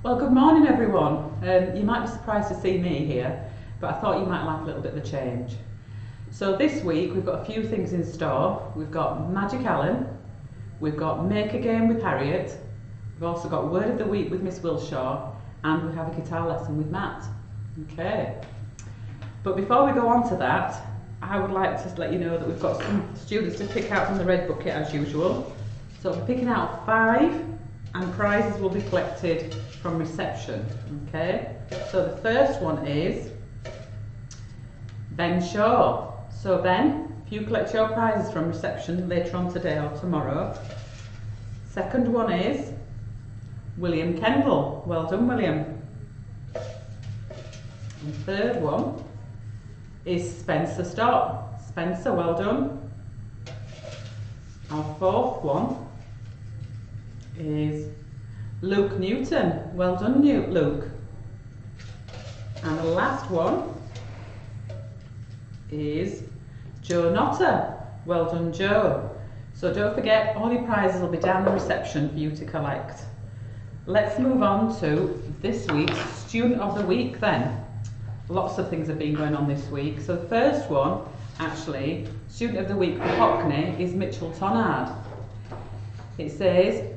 Well, good morning everyone. You might be surprised to see me here, but I thought you might like a little bit of a change. So this week we've got a few things in store. We've got Magic Allen, we've got Make a Game with Harriet, we've also got Word of the Week with Miss Wilshaw, and we have a guitar lesson with Matt. Okay. But before we go on to that, I would like to let you know that we've got some students to pick out from the red bucket as usual. So we're picking out 5 and prizes will be collected from reception. Okay, so the first one is Ben Shaw. So Ben, if you collect your prizes from reception later on today or tomorrow. Second one is William Kendall. Well done, William. And third one is Spencer Stott. Spencer, well done. Our fourth one is Luke Newton. Well done, Luke. And the last one is Joe Notter. Well done, Joe. So don't forget, all your prizes will be down the reception for you to collect. Let's move on to this week's Student of the Week then. Lots of things have been going on this week. So the first one, actually, Student of the Week for Hockney is Mitchell Tonard. It says,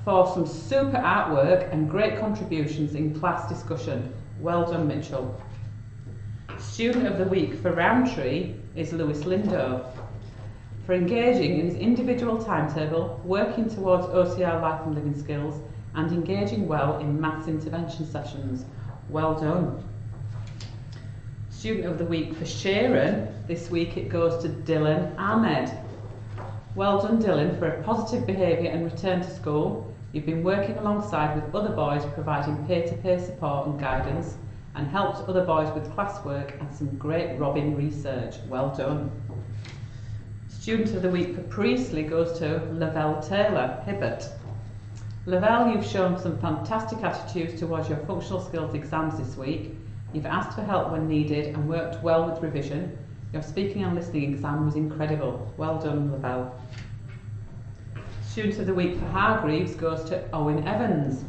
for some super artwork and great contributions in class discussion. Well done, Mitchell. Student of the Week for Roundtree is Lewis Lindo. For engaging in his individual timetable, working towards OCR life and living skills, and engaging well in maths intervention sessions. Well done. Student of the Week for Sharon, this week it goes to Dylan Ahmed. Well done, Dylan, for a positive behaviour and return to school. You've been working alongside with other boys, providing peer-to-peer support and guidance, and helped other boys with classwork and some great Robin research. Well done. Student of the Week for Priestley goes to Lavelle Taylor Hibbert. Lavelle, you've shown some fantastic attitudes towards your functional skills exams this week. You've asked for help when needed and worked well with revision. Your speaking and listening exam was incredible. Well done, Lavelle. Student of the Week for Hargreaves goes to Owen Evans.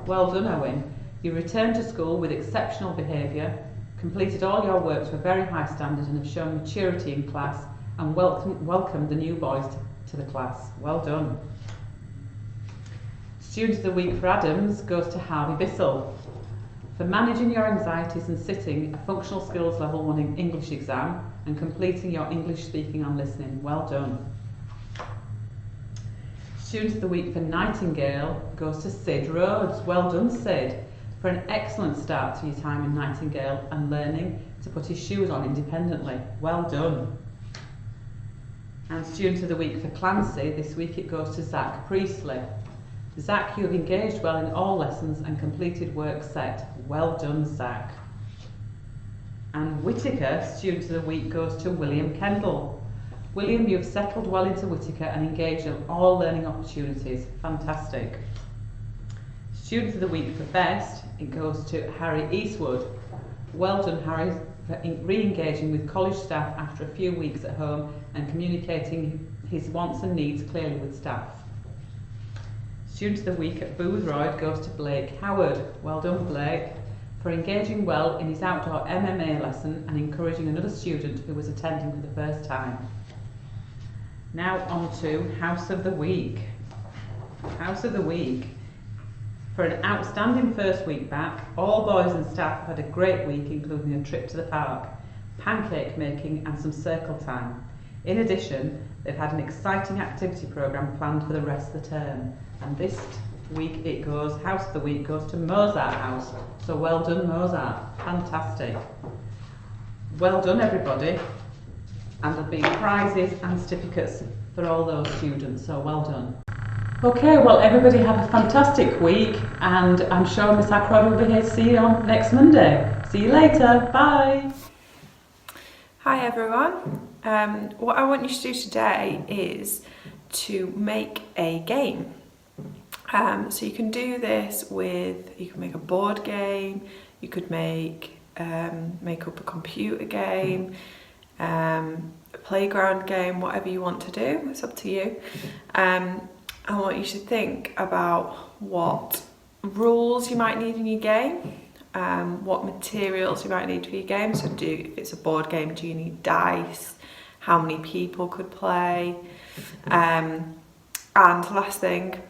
Well done, Owen. You returned to school with exceptional behaviour, completed all your work to a very high standard and have shown maturity in class and welcomed the new boys to the class. Well done. Student of the Week for Adams goes to Harvey Bissell. For managing your anxieties and sitting a functional skills level 1 English exam and completing your English speaking and listening. Well done. Student of the Week for Nightingale goes to Sid Rhodes. Well done, Sid, for an excellent start to your time in Nightingale and learning to put his shoes on independently. Well done. And Student of the Week for Clancy, this week it goes to Zach Priestley. Zach, you have engaged well in all lessons and completed work set. Well done, Zach. And Whittaker, Student of the Week goes to William Kendall. William, you have settled well into Whittaker and engaged in all learning opportunities. Fantastic. Student of the Week for Best, it goes to Harry Eastwood. Well done, Harry, for re-engaging with college staff after a few weeks at home and communicating his wants and needs clearly with staff. Student of the Week at Boothroyd goes to Blake Howard. Well done, Blake, for engaging well in his outdoor MMA lesson and encouraging another student who was attending for the first time. Now on to House of the Week. House of the Week. For an outstanding first week back, all boys and staff had a great week, including a trip to the park, pancake making and some circle time. In addition, they've had an exciting activity programme planned for the rest of the term. And this week it goes, House of the Week goes to Mozart House. So well done, Mozart. Fantastic. Well done, everybody. And there'll be prizes and certificates for all those students, so well done. Okay, well everybody have a fantastic week, and I'm sure Miss Ackroyd will be here to see you on next Monday. See you later, bye! Hi everyone, what I want you to do today is to make a game. So you can do this with, you can make a board game, you could make up a computer game, a playground game, whatever you want to do, it's up to you. I want you to think about what rules you might need in your game, what materials you might need for your game. So if it's a board game, do you need dice? How many people could play? And last thing,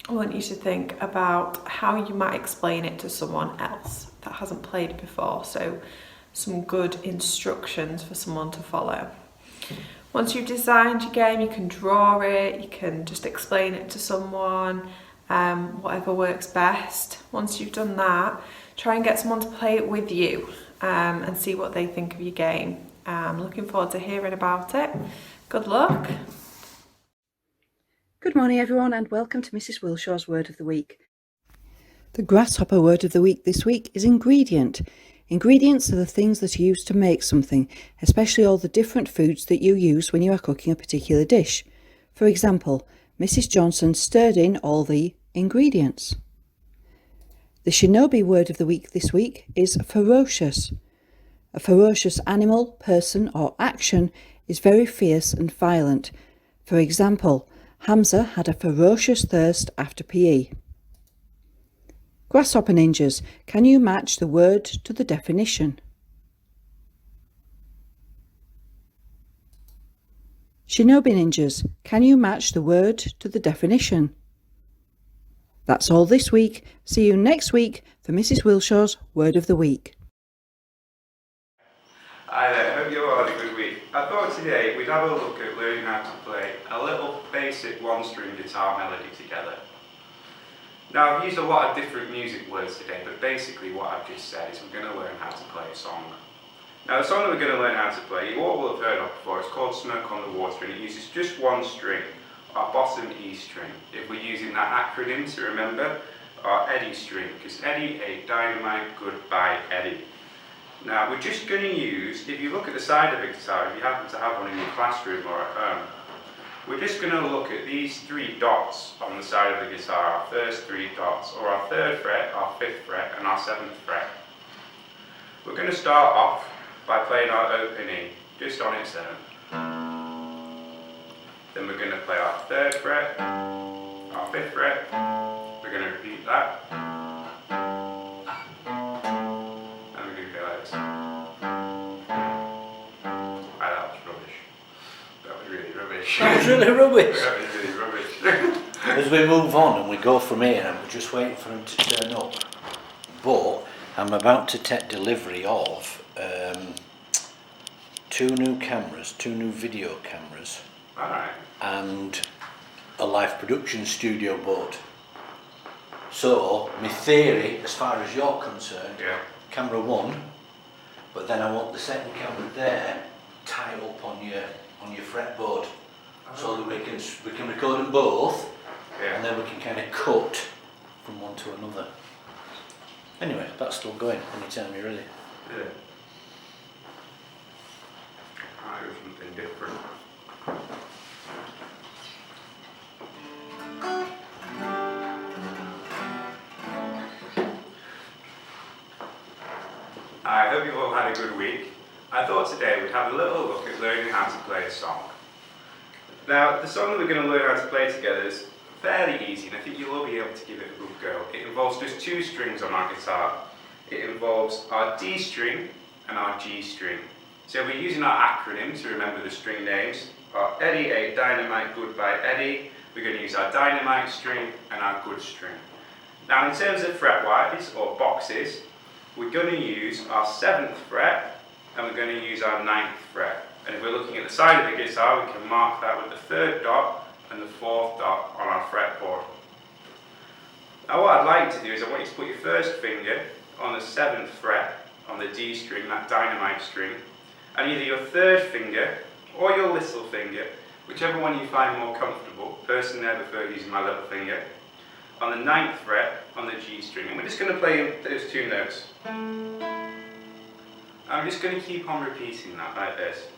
I want you to think about how you might explain it to someone else that hasn't played before. So some good instructions for someone to follow. Once you've designed your game, you can draw it, you can just explain it to someone, whatever works best. Once you've done that, try and get someone to play it with you and see what they think of your game. I'm looking forward to hearing about it. Good luck. Good morning everyone, and welcome to Mrs. Wilshaw's Word of the Week. The grasshopper word of the week this week is ingredient. Ingredients are the things that are used to make something, especially all the different foods that you use when you are cooking a particular dish. For example, Mrs. Johnson stirred in all the ingredients. The Shinobi word of the week this week is ferocious. A ferocious animal, person or action is very fierce and violent. For example, Hamza had a ferocious thirst after PE. Grasshopper ninjas, can you match the word to the definition? Shinobi ninjas, can you match the word to the definition? That's all this week. See you next week for Mrs. Wilshaw's Word of the Week. Hi there, hope you all had a good week. I thought today we'd have a look at learning how to play a little basic one-string guitar melody together. Now, I've used a lot of different music words today, but basically what I've just said is we're going to learn how to play a song. Now, the song that we're going to learn how to play, you all will have heard of before, it's called Smoke on the Water, and it uses just one string, our bottom E string. If we're using that acronym to remember, our Eddie string, because Eddie ate dynamite, goodbye Eddie. Now, we're just going to use, if you look at the side of a guitar, if you happen to have one in your classroom or at home, we're just going to look at these three dots on the side of the guitar, our first three dots, or our 3rd fret, our 5th fret, and our 7th fret. We're going to start off by playing our opening just on its own. Then we're going to play our 3rd fret, our 5th fret, we're going to repeat that, and we're going to go like this. That was really rubbish. That was really rubbish. As we move on and we go from here, and we're just waiting for him to turn up. But I'm about to take delivery of 2 new cameras, 2 new video cameras, Alright. and a live production studio board. So, my theory, as far as you're concerned, camera 1, but then I want the second camera there tied up on your fretboard, so that we can record them both, and then we can kind of cut from one to another. Anyway, that's still going. Anytime you're ready. Yeah. I'll do something different. I hope you've all had a good week. I thought today we'd have a little look at learning how to play a song. Now, the song that we're going to learn how to play together is fairly easy, and I think you'll all be able to give it a good go. It involves just 2 strings on our guitar. It involves our D string and our G string. So we're using our acronym to remember the string names. Our Eddie ate dynamite, goodbye Eddie. We're going to use our dynamite string and our good string. Now, in terms of fretwise or boxes, we're going to use our 7th fret and we're going to use our 9th fret. And if we're looking at the side of the guitar, we can mark that with the 3rd dot and the 4th dot on our fretboard. Now, what I'd like to do is I want you to put your first finger on the 7th fret on the D string, that dynamite string, and either your 3rd finger or your little finger, whichever one you find more comfortable. Personally, I prefer using my little finger, on the 9th fret on the G string. And we're just going to play those 2 notes. I'm just going to keep on repeating that like this.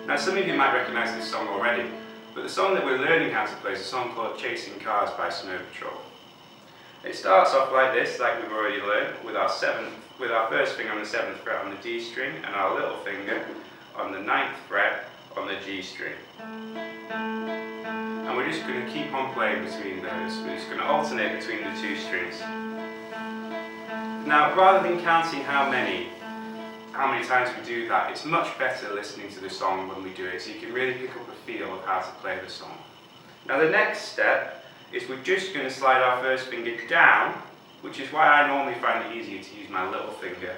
Now, some of you might recognise this song already, but the song that we're learning how to play is a song called Chasing Cars by Snow Patrol. It starts off like this, like we've already learned, with our first finger on the 7th fret on the D string and our little finger on the 9th fret on the G string. And we're just going to keep on playing between those. We're just going to alternate between the two strings. Now, rather than counting how many times we do that, it's much better listening to the song when we do it, so you can really pick up the feel of how to play the song. Now the next step is we're just going to slide our first finger down, which is why I normally find it easier to use my little finger,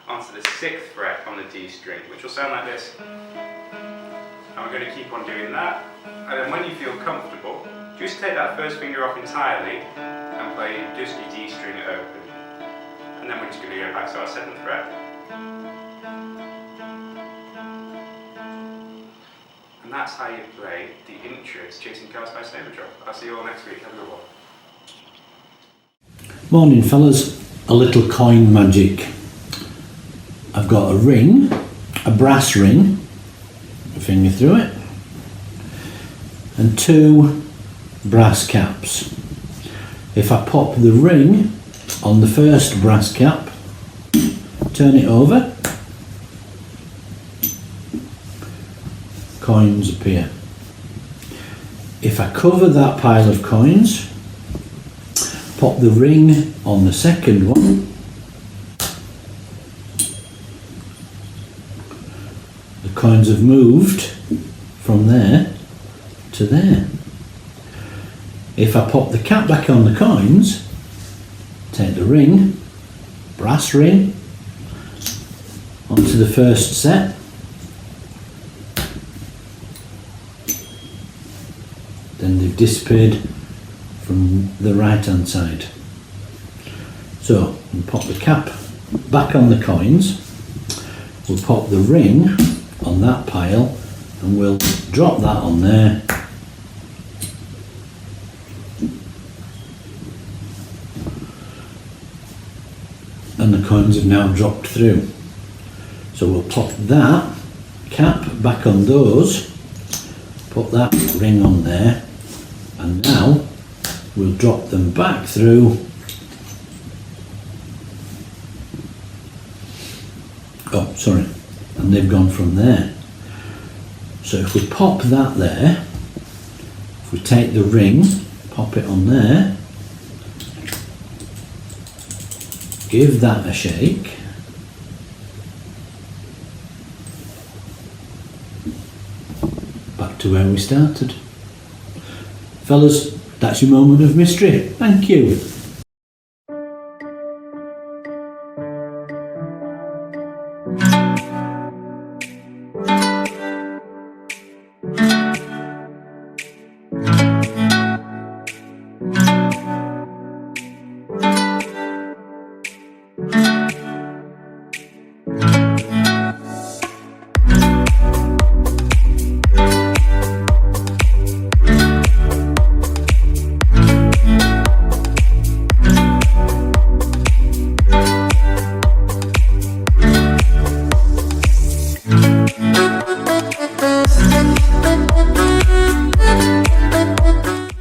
onto the 6th fret on the D string, which will sound like this. And we're going to keep on doing that, and then when you feel comfortable, just take that first finger off entirely and play just your D string open. And then we're just going to go back to our 7th fret. And that's how you play the intro to Chasing Cars by Snowboard Drop. I'll see you all next week. Have a good one. Morning fellas, a little coin magic. I've got a ring, a brass ring, a finger through it, and 2 brass caps. If I pop the ring on the first brass cap, turn it over, coins appear. If I cover that pile of coins, pop the ring on the second one, the coins have moved from there to there. If I pop the cap back on the coins, take the ring, brass ring, onto the first set, then they've disappeared from the right hand side. So we'll pop the cap back on the coins, we'll pop the ring on that pile and we'll drop that on there. And the coins have now dropped through. So we'll pop that cap back on those, put that ring on there, and now we'll drop them back through. Oh, sorry, and they've gone from there. So if we pop that there, if we take the ring, pop it on there, give that a shake, back to where we started. Fellas, that's your moment of mystery. Thank you.